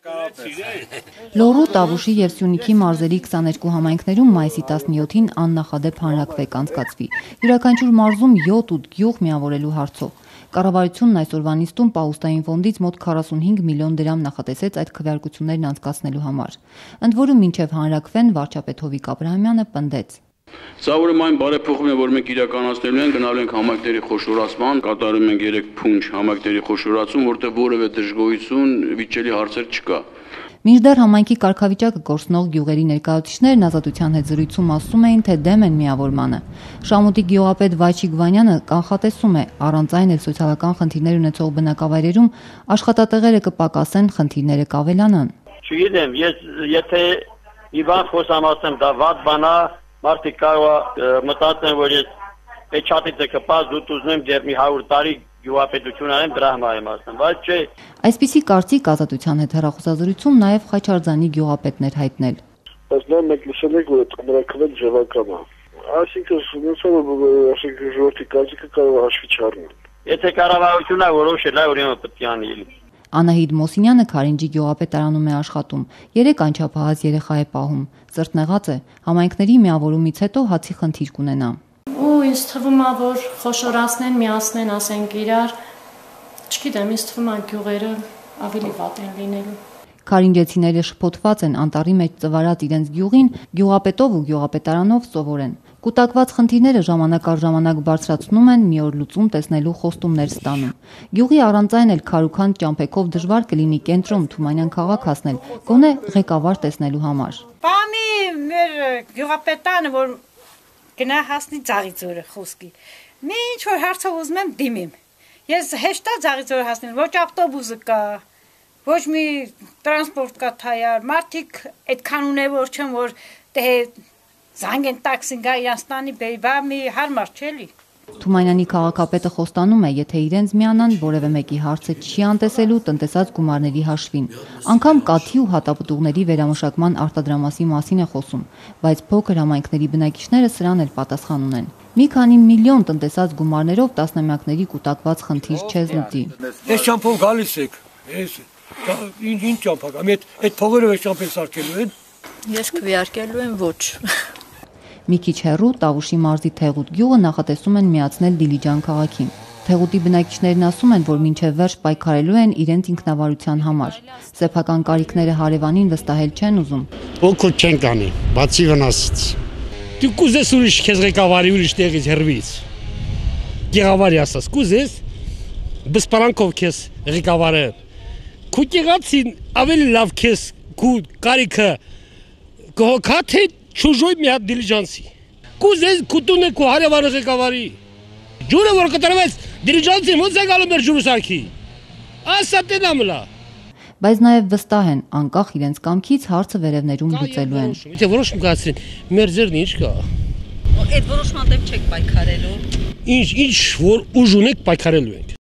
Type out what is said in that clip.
Լոռու, Տավուշի և Սյունիքի մարզերի 22 համայնքներում մայիսի 17-ին աննախադեպ հանրաքվե կանցկացվի։ Յուրաքանչյուր մարզում 7-8 գյուղ միավորելու հարցով։ Կառավարությունն այսօրվա նիստում Պահուստային ֆոնդից մոտ 45 միլիոն դրամ նախատեսեց այդ քվեարկություններն անցկացնելու համար։ Ընդ որում մինչև հանրաքվեն վարչապետ Հովիկ Աբրահամյանը պնդեց. Սա ուրեմն այն բարեփոխումն է, որ մենք իրականացնելու ենք, գնալու ենք համայնքների խոշորացման, կատարում ենք 3 փունջ համայնքների խոշորացում, որտեղ որևէ դժգոհություն, վիճելի հարցեր չկա։ Մինչդեռ համայնքի կարգավիճակը կորցնող գյուղերի ներկայացուցիչներն Ազատության հետ զրույցում ասում էին, թե դեմ են միավորմանը։ Շամուտի գյուղապետ Վայչիկ Վանյանը կանխատեսում է, առանց այն էլ սոցիալական խնդիրներ ունեցող բնակավայրերում աշխատատեղերը կպակասեն, խնդիրները կավելանան։ Չգիտեմ, ես եթե իվան խոսամասեմ դա վատ բան է, մարդիկ կարող մտածեն, որ ես Էչատիցը կպած դուք ուզում դեռ մի 100 տարի գյուղապետություն անեմ, դրա համար եմ ասում, բայց չէ։ Այսպիսի կարծիք Ազատության հետ հեռախոսազրույցում նաև Խաչարձանի գյուղապետն էր հայտնել։ Բայց նա մենք լսել ենք, որ հանրաքվեն ձևական է։ Այսինքն ժողովրդի կարծիքը կարող է հաշվի չառնել։ Եթե կառավարությունը որոշել է, ուրեմն պետք է անի։ Անահիտ Մոսինյանը Քարինջի գյուղապետարանում է աշխատում, 3 անչափահաս երեխա է պահում, ծրտնեղած է, համայնքների միավորումից հետո հացի խնդիր կունենա։ Ու ինձ թվում է, որ խոշորացնեն, միացնեն, ասենք իրար, չգիտեմ, ինձ թվում է գյուղերը ավելի վատ են լինելու։ Քարինջեցիները շփոթված են անտառի մեջ ծվարած իրենց գյուղին, գյուղապետով ու գյուղապետարանով սովորեն։ Կուտակված խնդիրները ժամանակ առ ժամանակ բարձրացնում են, մի օր լուծում տեսնելու խոստումներ ստանում։ Գյուղի առանց այն էլ քարուքանդ ճամփեքով դժվար կլինի կենտրոն Թումանյան քաղաք հասնել, գոնե ղեկավար տեսնելու համար։ Բանի մեր գյուղապետանը, որ գնա հասնի Ձաղիձորը խոսքի։ Մի ինչ որ հարցով ուզում եմ դիմեմ։ Ես հեշտ է Ձաղիձորը հասնել, ոչ ավտոբուսը կա, ոչ մի տրանսպորտ կա թայար, մարդիկ այդքան ունևոր չեն, որ դե զանգ են տաքսին գա Իրանստանի բերի, բա մի հարմար չէ լի։ Թումանյանի քաղաքապետը խոստանում է, եթե իրենց միանան, որևէ մեկի հարցը չի անտեսելու տնտեսած գումարների հաշվին։ Անգամ կաթի ու հատապտուղների վերամշակման արտադրամասի մասին է խոսում, բայց փոքր համայնքների բնակիչները սրան էլ պատասխան ունեն։ Մի քանի միլիոն տնտեսած գումարներով տասնամյակների կուտակված խնդիր չես լուծի։ Ես ճամփով գալիս եք, ինչ ճամփա գամ, այդ փողերը ես ճամփել սարքելու են։ Ես քվեարկելու եմ ոչ։ Մի քիչ հեռու Տավուշի մարզի Թեղուտ գյուղը նախատեսում են միացնել Դիլիջան քաղաքին։ Թեղուտի բնակիչներն ասում են, որ մինչև վերջ պայքարելու են իրենց ինքնավարության համար։ Սեփական կարիքները հարևանին վստահել չեն ուզում։ Ոքուտ չեն կանի, բացի վնասից։ Դու կուզես ուրիշ քեզ ղեկավարի ուրիշ տեղից հերվից։ Ղեկավարի ասած, կուզես բսպարանքով քեզ ղեկավարը։ Քու եղածին ավելի լավ քեզ քու կարիքը կհոգա թե Չուժոյ մի հատ դիլիջանսի։ Կուզես կուտունը կու հարևանը ղեկավարի։ Ջուրը որ կտրվեց դիլիջանսի ոնց է գալու մեր ջուրը սարքի։ Ասա տենամլա։ Բայց նաև վստահ են, անկախ իրենց կամքից հարցը վերևներում լուծելու են։ Եթե որոշում կայացրին, մեր ձեռն ինչ կա։ Այդ որոշման դեմ չեք պայքարելու։ Ինչ որ ուժ ունեք պայքարելու ենք։